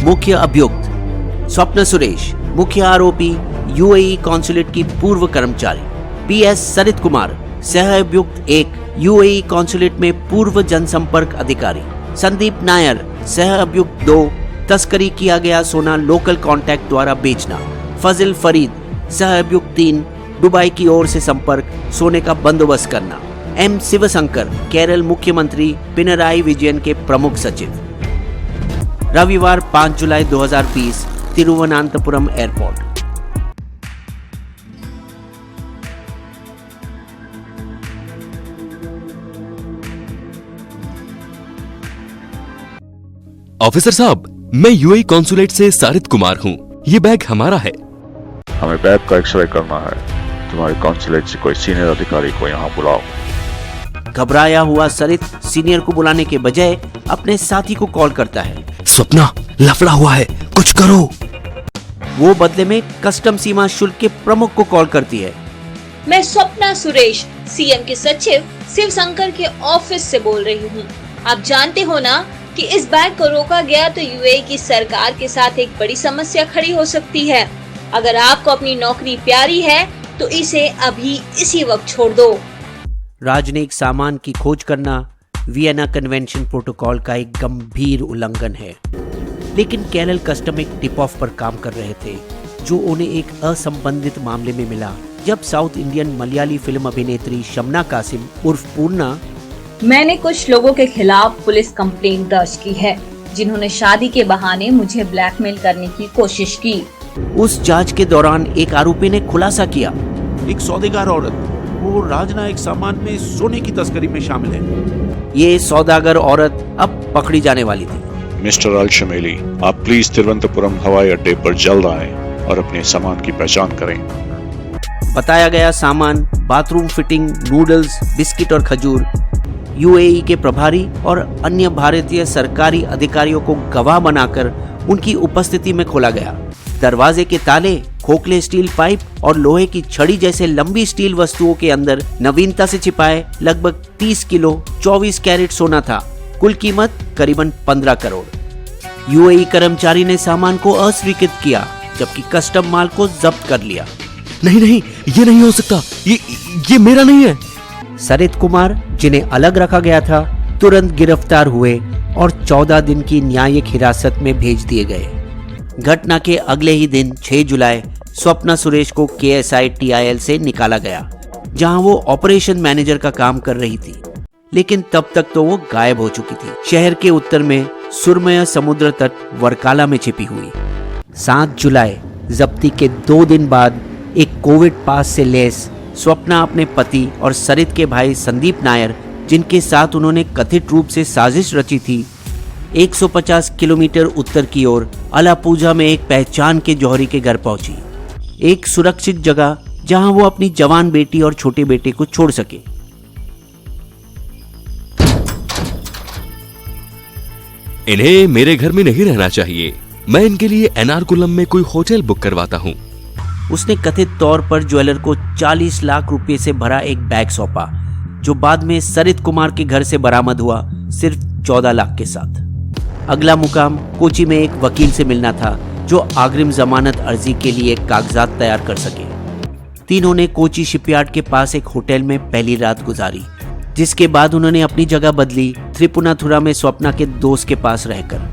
मुख्य अभियुक्त स्वप्ना सुरेश, मुख्य आरोपी यूएई कॉन्सुलेट की पूर्व कर्मचारी पीएस सरित कुमार, सह अभियुक्त 1 यूएई कॉन्सुलेट में पूर्व जनसंपर्क अधिकारी संदीप नायर, सह अभियुक्त 2 तस्करी किया गया सोना लोकल कॉन्टैक्ट द्वारा बेचना, फजिल फरीद, सह अभियुक्त 3 दुबई की ओर से संपर्क सोने का बंदोबस्त करना, एम शिवशंकर, केरल मुख्यमंत्री पिनराई विजयन के प्रमुख सचिव। रविवार 5 जुलाई 2020 तिरुवनंतपुरम एयरपोर्ट। ऑफिसर साहब, मैं यूएई कॉन्सुलेट से सारित कुमार हूँ। ये बैग हमारा है। हमें बैग का एक्सरे करना है। तुम्हारे कॉन्सुलेट से कोई सीनियर अधिकारी को यहाँ बुलाओ। घबराया हुआ सरित सीनियर को बुलाने के बजाय अपने साथी को कॉल करता है। स्वप्ना, लफड़ा हुआ है, कुछ करो। वो बदले में कस्टम सीमा शुल्क के प्रमुख को कॉल करती है। मैं स्वप्ना सुरेश, सीएम के सचिव शिवशंकर के ऑफिस से बोल रही हूँ। आप जानते हो ना कि इस बैग को रोका गया तो यूएई की सरकार के साथ एक बड़ी समस्या खड़ी हो सकती है। अगर आपको अपनी नौकरी प्यारी है तो इसे अभी इसी वक्त छोड़ दो। राजनयिक सामान की खोज करना वियना कन्वेंशन प्रोटोकॉल का एक गंभीर उल्लंघन है, लेकिन केरल कस्टम एक टिप ऑफ पर काम कर रहे थे जो उन्हें एक असंबंधित मामले में मिला, जब साउथ इंडियन मलयाली फिल्म अभिनेत्री शमना कासिम उर्फ पूर्णा। मैंने कुछ लोगों के खिलाफ पुलिस कंप्लेंट दर्ज की है जिन्होंने शादी के बहाने मुझे ब्लैकमेल करने की कोशिश की। उस जांच के दौरान एक आरोपी ने खुलासा किया, एक सौदेगार औरत वो राजनयिक सामान में सोने की तस्करी में शामिल है। ये सौदागर औरत अब पकड़ी जाने वाली थी। मिस्टर अल-शमेली, आप प्लीज तिरुवनंतपुरम हवाई अड्डे पर जल्द आएं और अपने सामान की पहचान करें। बताया गया सामान बाथरूम फिटिंग, नूडल्स, बिस्किट और खजूर यूएई के प्रभारी और अन्य भारतीय सरकारी अधिकारियों को गवाह बनाकर उनकी उपस्थिति में खोला गया। दरवाजे के ताले, खोखले स्टील पाइप और लोहे की छड़ी जैसे लंबी स्टील वस्तुओं के अंदर नवीनता से छिपाए लगभग 30 किलो 24 कैरेट सोना था। कुल कीमत करीबन 15 करोड़। यूएई कर्मचारी ने सामान को अस्वीकृत किया, जबकि कस्टम माल को जब्त कर लिया। नहीं, ये नहीं हो सकता, ये मेरा नहीं है। सरित कुमार, जिन्हें अलग रखा गया था, तुरंत गिरफ्तार हुए और 14 दिन की न्यायिक हिरासत में भेज दिए गए। घटना के अगले ही दिन 6 जुलाई स्वप्ना सुरेश को KSITIL से निकाला गया, जहां वो ऑपरेशन मैनेजर का काम कर रही थी, लेकिन तब तक तो वो गायब हो चुकी थी, शहर के उत्तर में सुरमय समुद्र तट वर्काला में छिपी हुई। 7 जुलाई जब्ती के 2 दिन बाद एक कोविड पास से लैस स्वप्ना अपने पति और सरित के भाई संदीप नायर, जिनके साथ उन्होंने कथित रूप से साजिश रची थी, 150 किलोमीटर उत्तर की ओर अलापूजा में एक पहचान के जौहरी के घर पहुंची, एक सुरक्षित जगह जहां वो अपनी जवान बेटी और छोटे बेटे को छोड़ सके। इन्हें मेरे घर में नहीं रहना चाहिए। मैं इनके लिए एर्नाकुलम में कोई होटल बुक करवाता हूँ। उसने कथित तौर पर ज्वेलर को 40 लाख रुपए से भरा एक बैग सौंपा, जो बाद में सरित कुमार के घर से बरामद हुआ, सिर्फ 14 लाख के साथ। अगला मुकाम कोची में एक वकील से मिलना था, जो अग्रिम जमानत अर्जी के लिए कागजात तैयार कर सके। तीनों ने कोची शिपयार्ड के पास एक होटल में पहली रात गुजारी, जिसके बाद उन्होंने अपनी जगह बदली त्रिपुनाथुरा में स्वप्ना के दोस्त के पास रहकर।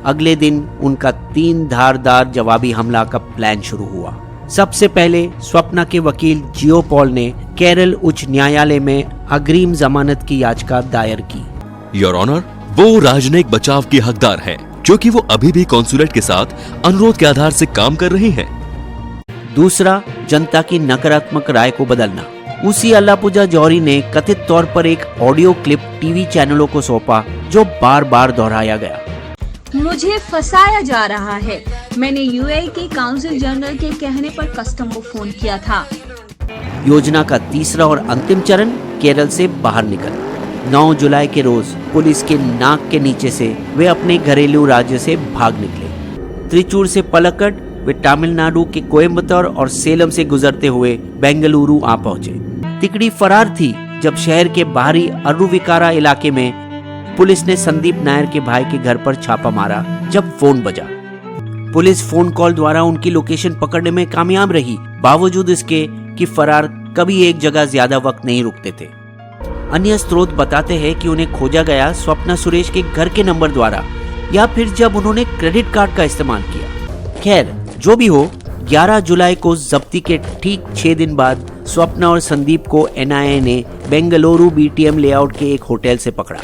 अगले दिन उनका 3 धारदार जवाबी हमला का प्लान शुरू हुआ। सबसे पहले स्वप्ना के वकील जियो पॉल ने केरल उच्च न्यायालय में अग्रिम जमानत की याचिका दायर की। योर ऑनर, वो राजनयिक बचाव की हकदार है, क्योंकि वो अभी भी कॉन्सुलेट के साथ अनुरोध के आधार से काम कर रही हैं। दूसरा, जनता की नकारात्मक राय को बदलना। उसी अलापूजा जौहरी ने कथित तौर पर एक ऑडियो क्लिप टीवी चैनलों को सौंपा, जो बार बार दोहराया गया। मुझे फंसाया जा रहा है। मैंने यूएई के काउंसिल जनरल के कहने पर कस्टम को फोन किया था। योजना का तीसरा और अंतिम चरण केरल से बाहर निकलना। 9 जुलाई के रोज पुलिस के नाक के नीचे से वे अपने घरेलू राज्य से भाग निकले। त्रिचूर से पलक्कड वे तमिलनाडु के कोयम्बटूर और सेलम से गुजरते हुए बेंगलुरु आ पहुंचे। तिकड़ी फरार थी जब शहर के बाहरी अरुविकारा इलाके में पुलिस ने संदीप नायर के भाई के घर पर छापा मारा जब फोन बजा। पुलिस फोन कॉल द्वारा उनकी लोकेशन पकड़ने में कामयाब रही, बावजूद इसके कि फरार कभी एक जगह ज्यादा वक्त नहीं रुकते थे। अन्य स्रोत बताते हैं कि उन्हें खोजा गया स्वप्ना सुरेश के घर के नंबर द्वारा या फिर जब उन्होंने क्रेडिट कार्ड का इस्तेमाल किया। खैर जो भी हो, 11 जुलाई को जब्ती के ठीक 6 दिन बाद स्वप्ना और संदीप को एनआईए ने बेंगलुरु बीटीएम लेआउट के एक होटल से पकड़ा।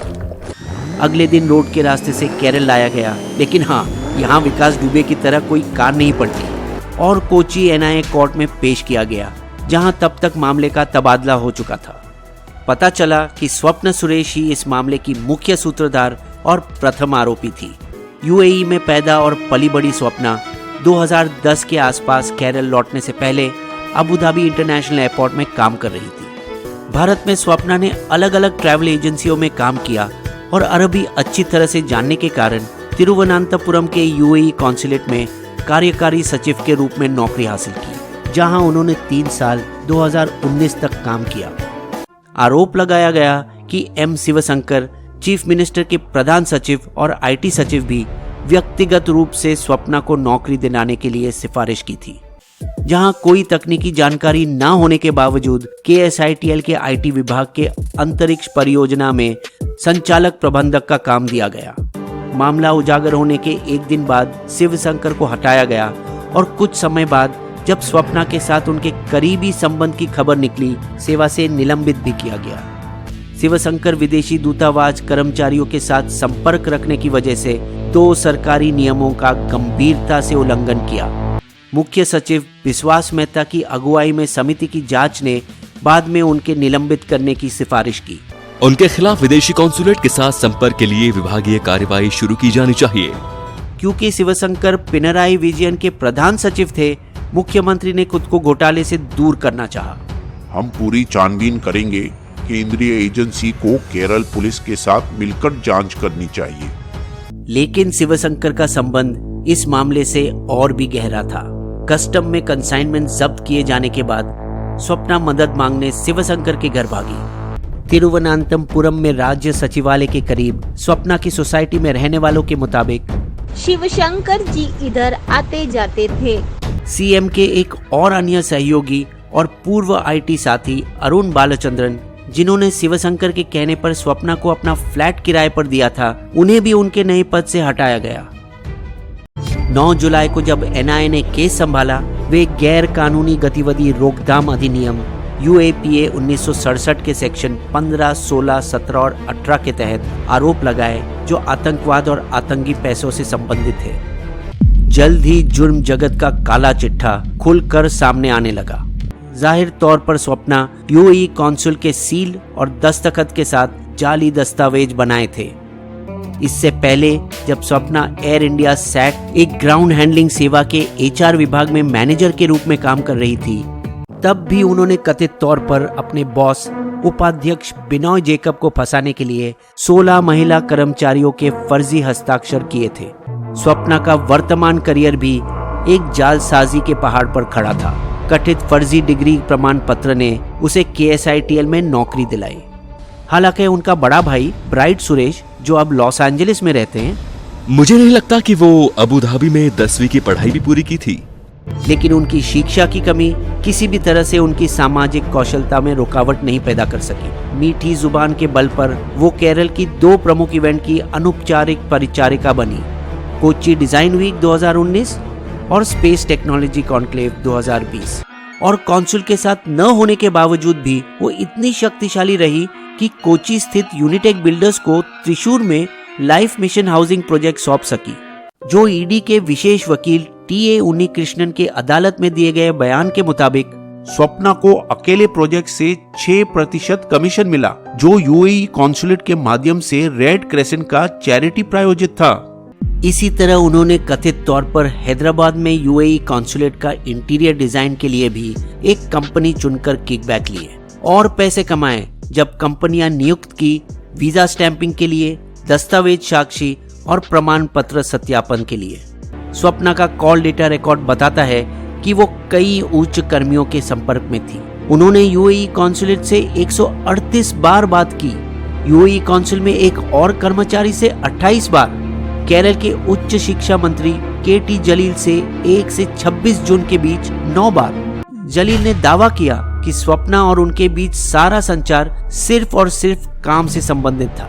अगले दिन रोड के रास्ते से केरल लाया गया, लेकिन हाँ, यहाँ विकास दुबे की तरह कोई कार नहीं पड़ती और कोची एनआईए कोर्ट में पेश किया गया, जहाँ तब तक मामले का तबादला हो चुका था। पता चला कि स्वप्ना सुरेश ही इस मामले की मुख्य सूत्रधार और प्रथम आरोपी थी। यूएई में पैदा और पली बड़ी स्वप्ना 2010 के आसपास केरल लौटने से पहले अबू धाबी इंटरनेशनल एयरपोर्ट में काम कर रही थी। भारत में स्वप्ना ने अलग अलग ट्रैवल एजेंसियों में काम किया और अरबी अच्छी तरह से जानने के कारण तिरुवनंतपुरम के यूएई कॉन्सुलेट में कार्यकारी सचिव के रूप में नौकरी हासिल की, जहां उन्होंने 3 साल 2019 तक काम किया। आरोप लगाया गया कि एम शिवशंकर, चीफ मिनिस्टर के प्रधान सचिव और आईटी सचिव भी व्यक्तिगत रूप से स्वप्ना को नौकरी दिलाने के लिए सिफारिश की थी, जहां कोई तकनीकी जानकारी न होने के बावजूद केएसआईटीएल के आईटी विभाग के अंतरिक्ष परियोजना में संचालक प्रबंधक का काम दिया गया। मामला उजागर होने के एक दिन बाद शिवशंकर को हटाया गया और कुछ समय बाद जब स्वप्ना के साथ उनके करीबी संबंध की खबर निकली, सेवा से निलंबित भी किया गया। शिवशंकर विदेशी दूतावास कर्मचारियों के साथ संपर्क रखने की वजह से 2 सरकारी नियमों का गंभीरता से उल्लंघन किया। मुख्य सचिव विश्वास मेहता की अगुवाई में समिति की जांच ने बाद में उनके निलंबित करने की सिफारिश की। उनके खिलाफ विदेशी कॉन्सुलेट के साथ संपर्क के लिए विभागीय कार्रवाई शुरू की जानी चाहिए। क्योंकि शिवशंकर पिनराई विजयन के प्रधान सचिव थे, मुख्यमंत्री ने खुद को घोटाले से दूर करना चाहा। हम पूरी छानबीन करेंगे। केंद्रीय एजेंसी को केरल पुलिस के साथ मिलकर जांच करनी चाहिए। लेकिन शिवशंकर का संबंध इस मामले से और भी गहरा था। कस्टम में कंसाइनमेंट जब्त किए जाने के बाद स्वप्ना मदद मांगने शिवशंकर के घर भागी। तिरुवनंतपुरम में राज्य सचिवालय के करीब स्वप्ना की सोसाइटी में रहने वालों के मुताबिक शिवशंकर जी इधर आते जाते थे। सीएम के एक और अन्य सहयोगी और पूर्व आईटी साथी अरुण बालचंद्रन, जिन्होंने शिवशंकर के कहने पर स्वप्ना को अपना फ्लैट किराए पर दिया था, उन्हें भी उनके नए पद से हटाया गया। 9 जुलाई को जब एनआईए ने केस संभाला, वे गैर कानूनी गतिविधि रोकथाम अधिनियम यूएपीए 1967 के सेक्शन 15, 16, 17 और 18 के तहत आरोप लगाए, जो आतंकवाद और आतंकी पैसों से संबंधित है। जल्द ही जुर्म जगत का काला चिट्ठा खुलकर सामने आने लगा। जाहिर तौर पर स्वप्ना यूएई कॉन्सुल के सील और दस्तखत के साथ जाली दस्तावेज बनाए थे। इससे पहले जब स्वप्ना एयर इंडिया सैट एक ग्राउंड हैंडलिंग सेवा के एचआर विभाग में मैनेजर के रूप में काम कर रही थी, तब भी उन्होंने कथित तौर पर अपने बॉस उपाध्यक्ष बिनॉय जेकब को फंसाने के लिए 16 महिला कर्मचारियों के फर्जी हस्ताक्षर किए थे। स्वप्ना का वर्तमान करियर भी एक जालसाजी के पहाड़ पर खड़ा था। कथित फर्जी डिग्री प्रमाण पत्र ने उसे केएसआईटीएल में नौकरी दिलाई। हालांकि उनका बड़ा भाई ब्राइट सुरेश, जो अब लॉस एंजलिस में रहते हैं, मुझे नहीं लगता कि वो अबू धाबी में 10वीं की पढ़ाई भी पूरी की थी। लेकिन उनकी शिक्षा की कमी किसी भी तरह से उनकी सामाजिक कौशलता में रुकावट नहीं पैदा कर सकी। मीठी जुबान के बल पर वो केरल की 2 प्रमुख इवेंट की अनौपचारिक परिचारिका बनी, कोची डिजाइन वीक 2019 और स्पेस टेक्नोलॉजी कॉन्क्लेव 2020। और कौंसिल के साथ न होने के बावजूद भी वो इतनी शक्तिशाली रही कि कोची स्थित यूनिटेक बिल्डर्स को त्रिशूर में लाइफ मिशन हाउसिंग प्रोजेक्ट सौंप सकी, जो ईडी के विशेष वकील टीए उन्नीकृष्णन के अदालत में दिए गए बयान के मुताबिक स्वप्ना को अकेले प्रोजेक्ट से 6% कमीशन मिला, जो यूएई कॉन्सुलेट के माध्यम से रेड क्रेसेंट का चैरिटी प्रायोजित था। इसी तरह उन्होंने कथित तौर पर हैदराबाद में यूएई कॉन्सुलेट का इंटीरियर डिजाइन के लिए भी एक कंपनी चुनकर किकबैक लिए और पैसे कमाए, जब कंपनियां नियुक्त की वीजा स्टैंपिंग के लिए, दस्तावेज साक्षी और प्रमाण पत्र सत्यापन के लिए। स्वप्ना का कॉल डेटा रिकॉर्ड बताता है कि वो कई उच्च कर्मियों के संपर्क में थी। उन्होंने यूएई कॉन्सुलेट से 138 बार बात की यूएई काउंसिल में एक और कर्मचारी से 28 बार, केरल के उच्च शिक्षा मंत्री केटी जलील से 1 से 26 जून के बीच 9 बार। जलील ने दावा किया कि स्वप्ना और उनके बीच सारा संचार सिर्फ और सिर्फ काम से संबंधित था।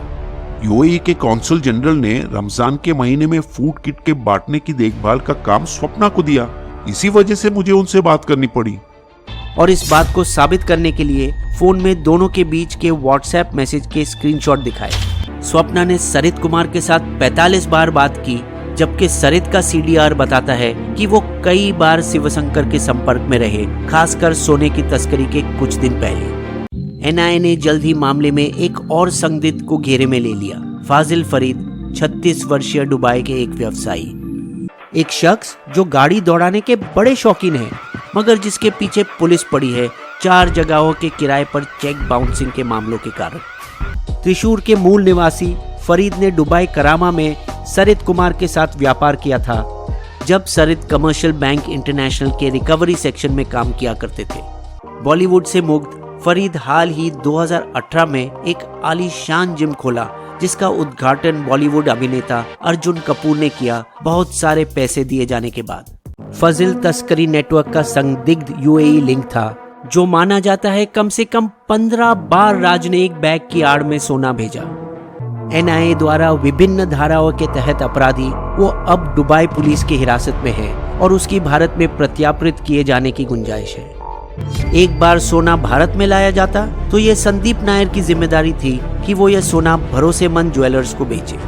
यूएई के कौंसल जनरल ने रमजान के महीने में फूड किट के बांटने की देखभाल का काम स्वप्ना को दिया। इसी वजह से मुझे उनसे बात करनी पड़ी। और इस बात को साबित करने के लिए फोन में दोनों के बीच के व्हाट्सएप मैसेज के स्क्रीनशॉट दिखाए। स्वप्ना ने सरित कुमार के साथ 45 बार बात की, जबकि सरित का सीडीआर बताता है कि वो कई बार शिवशंकर के संपर्क में रहे, खासकर सोने की तस्करी के कुछ दिन पहले। एनआईए ने जल्द ही मामले में एक और संदिग्ध को घेरे में ले लिया, फाजिल फरीद, 36 वर्षीय दुबई के एक व्यवसायी। एक शख्स जो गाड़ी दौड़ाने के बड़े शौकीन है, मगर जिसके पीछे पुलिस पड़ी है 4 जगहों के किराए पर चेक बाउंसिंग के मामलों के कारण। त्रिशूर के मूल निवासी फरीद ने दुबई करामा में सरित कुमार के साथ व्यापार किया था, जब सरित कमर्शियल बैंक इंटरनेशनल के रिकवरी सेक्शन में काम किया करते थे। बॉलीवुड से मुग्ध फरीद हाल ही 2018 में एक आलीशान जिम खोला, जिसका उद्घाटन बॉलीवुड अभिनेता अर्जुन कपूर ने किया, बहुत सारे पैसे दिए जाने के बाद। फजिल तस्करी नेटवर्क का संदिग्ध यूएई लिंक था, जो माना जाता है कम से कम 15 बार राज ने एक बैग की आड़ में सोना भेजा। एनआईए द्वारा विभिन्न धाराओं के तहत अपराधी वो अब दुबई पुलिस की हिरासत में है और उसकी भारत में प्रत्यार्पित किए जाने की गुंजाइश है। एक बार सोना भारत में लाया जाता तो ये संदीप नायर की जिम्मेदारी थी कि वो यह सोना भरोसेमंद ज्वेलर्स को बेचे।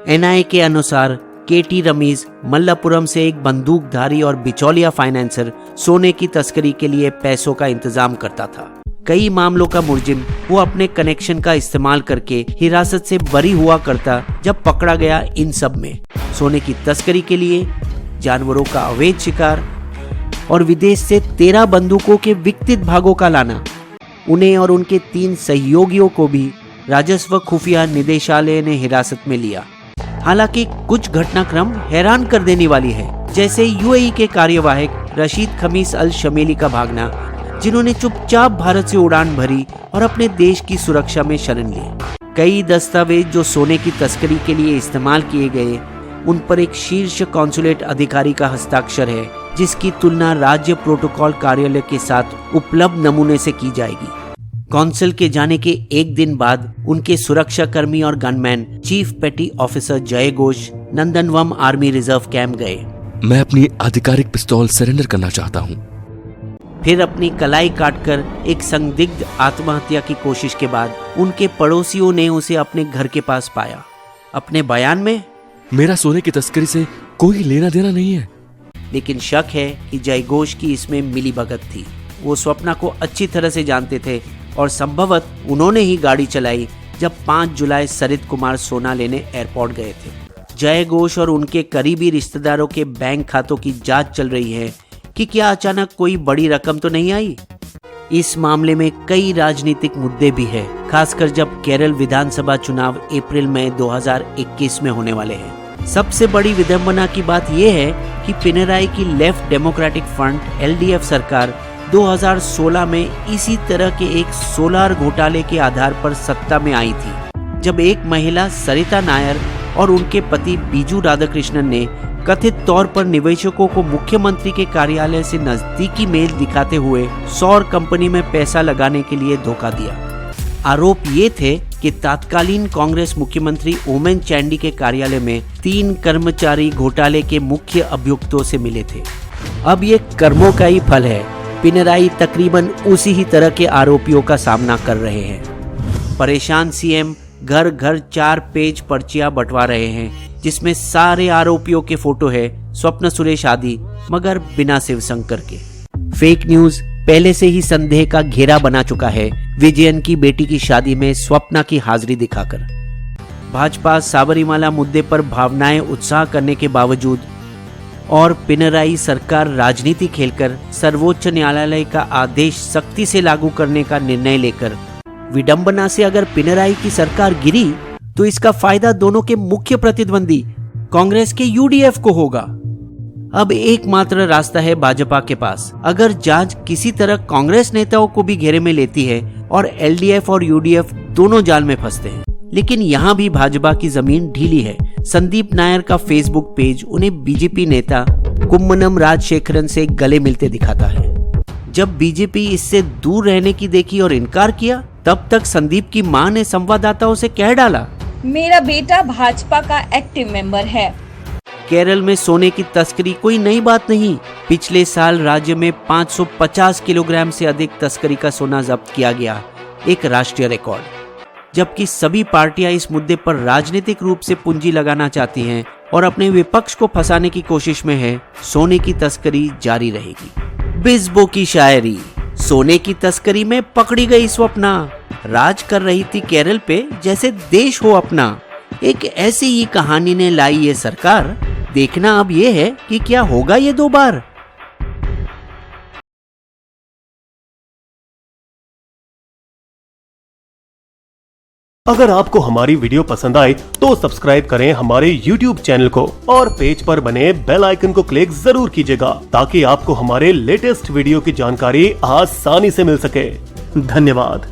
एनआईए के अनुसार केटी रमीज मल्लापुरम से एक बंदूकधारी और बिचौलिया फाइनेंसर सोने की तस्करी के लिए पैसों का इंतजाम करता था। कई मामलों का मुलजिम वो अपने कनेक्शन का इस्तेमाल करके हिरासत से बरी हुआ करता जब पकड़ा गया इन सब में सोने की तस्करी के लिए, जानवरों का अवैध शिकार और विदेश से 13 बंदूकों के विकसित भागों का लाना। उन्हें और उनके 3 सहयोगियों को भी राजस्व खुफिया निदेशालय ने हिरासत में लिया। हालांकि कुछ घटनाक्रम हैरान कर देने वाली है, जैसे यूएई के कार्यवाहक रशीद खमीस अल शमेली का भागना, जिन्होंने चुपचाप भारत से उड़ान भरी और अपने देश की सुरक्षा में शरण ली। कई दस्तावेज जो सोने की तस्करी के लिए इस्तेमाल किए गए, उन पर एक शीर्ष कॉन्सुलेट अधिकारी का हस्ताक्षर है, जिसकी तुलना राज्य प्रोटोकॉल कार्यालय के साथ उपलब्ध नमूने से की जाएगी। कौंसिल के जाने के एक दिन बाद उनके सुरक्षा कर्मी और गनमैन चीफ पेटी ऑफिसर जय घोष नंदनवम आर्मी रिजर्व कैंप गए। मैं अपनी आधिकारिक पिस्तौल सरेंडर करना चाहता हूँ। फिर अपनी कलाई काटकर एक संदिग्ध आत्महत्या की कोशिश के बाद उनके पड़ोसियों ने उसे अपने घर के पास पाया। अपने बयान में मेरा सोने की तस्करी से कोई लेना देना नहीं है, लेकिन शक है कि जय घोष की इसमें मिलीभगत थी। वो स्वप्ना को अच्छी तरह से जानते थे और संभवतः उन्होंने ही गाड़ी चलाई जब 5 जुलाई सरित कुमार सोना लेने एयरपोर्ट गए थे। जय घोष और उनके करीबी रिश्तेदारों के बैंक खातों की जांच चल रही है कि क्या अचानक कोई बड़ी रकम तो नहीं आई। इस मामले में कई राजनीतिक मुद्दे भी हैं, खासकर जब केरल विधानसभा चुनाव अप्रैल में 2021 में होने वाले हैं। सबसे बड़ी विडंबना की बात यह है कि पिनराई की लेफ्ट डेमोक्रेटिक फ्रंट एलडीएफ सरकार 2016 में इसी तरह के एक सोलार घोटाले के आधार पर सत्ता में आई थी, जब एक महिला सरिता नायर और उनके पति बीजू राधाकृष्णन ने कथित तौर पर निवेशकों को मुख्यमंत्री के कार्यालय से नजदीकी मेल दिखाते हुए सौर कंपनी में पैसा लगाने के लिए धोखा दिया। आरोप ये थे कि तत्कालीन कांग्रेस मुख्यमंत्री ओमेन चांडी के कार्यालय में 3 कर्मचारी घोटाले के मुख्य अभियुक्तों से मिले थे। अब ये कर्मों का ही फल है। पिनराई तकरीबन उसी ही तरह के आरोपियों का सामना कर रहे हैं। परेशान सीएम घर घर 4 पेज पर्चियां बंटवा रहे हैं, जिसमें सारे आरोपियों के फोटो है स्वप्न सुरेश आदि, मगर बिना शिवशंकर के। फेक न्यूज पहले से ही संदेह का घेरा बना चुका है विजयन की बेटी की शादी में स्वप्ना की हाजिरी दिखाकर। भाजपा साबरीमाला मुद्दे पर भावनाएं उत्साह करने के बावजूद और पिनराई सरकार राजनीति खेलकर सर्वोच्च न्यायालय का आदेश सख्ती से लागू करने का निर्णय लेकर विडंबना से अगर पिनराई की सरकार गिरी तो इसका फायदा दोनों के मुख्य प्रतिद्वंदी कांग्रेस के यूडीएफ को होगा। अब एकमात्र रास्ता है भाजपा के पास। अगर जांच किसी तरह कांग्रेस नेताओं को भी घेरे में लेती है और एलडीएफ और यूडीएफ दोनों जाल में फंसते हैं, लेकिन यहाँ भी भाजपा की जमीन ढीली है। संदीप नायर का फेसबुक पेज उन्हें बीजेपी नेता कुम्मनम राजशेखरन से गले मिलते दिखाता है। जब बीजेपी इससे दूर रहने की देखी और इनकार किया, तब तक संदीप की मां ने संवाददाताओं से कह डाला, मेरा बेटा भाजपा का एक्टिव मेंबर है। केरल में सोने की तस्करी कोई नई बात नहीं। पिछले साल राज्य में 550 किलोग्राम से अधिक तस्करी का सोना जब्त किया गया, एक राष्ट्रीय रिकॉर्ड। जबकि सभी पार्टियां इस मुद्दे पर राजनीतिक रूप से पूंजी लगाना चाहती हैं और अपने विपक्ष को फंसाने की कोशिश में है, सोने की तस्करी जारी रहेगी। बिस्बो की शायरी, सोने की तस्करी में पकड़ी गई स्वप्ना, राज कर रही थी केरल पे जैसे देश हो अपना। एक ऐसी ही कहानी ने लाई ये सरकार, देखना अब ये है कि क्या होगा ये 2 बार। अगर आपको हमारी वीडियो पसंद आए तो सब्सक्राइब करें हमारे YouTube चैनल को और पेज पर बने बेल आइकन को क्लिक जरूर कीजिएगा ताकि आपको हमारे लेटेस्ट वीडियो की जानकारी आसानी से मिल सके। धन्यवाद।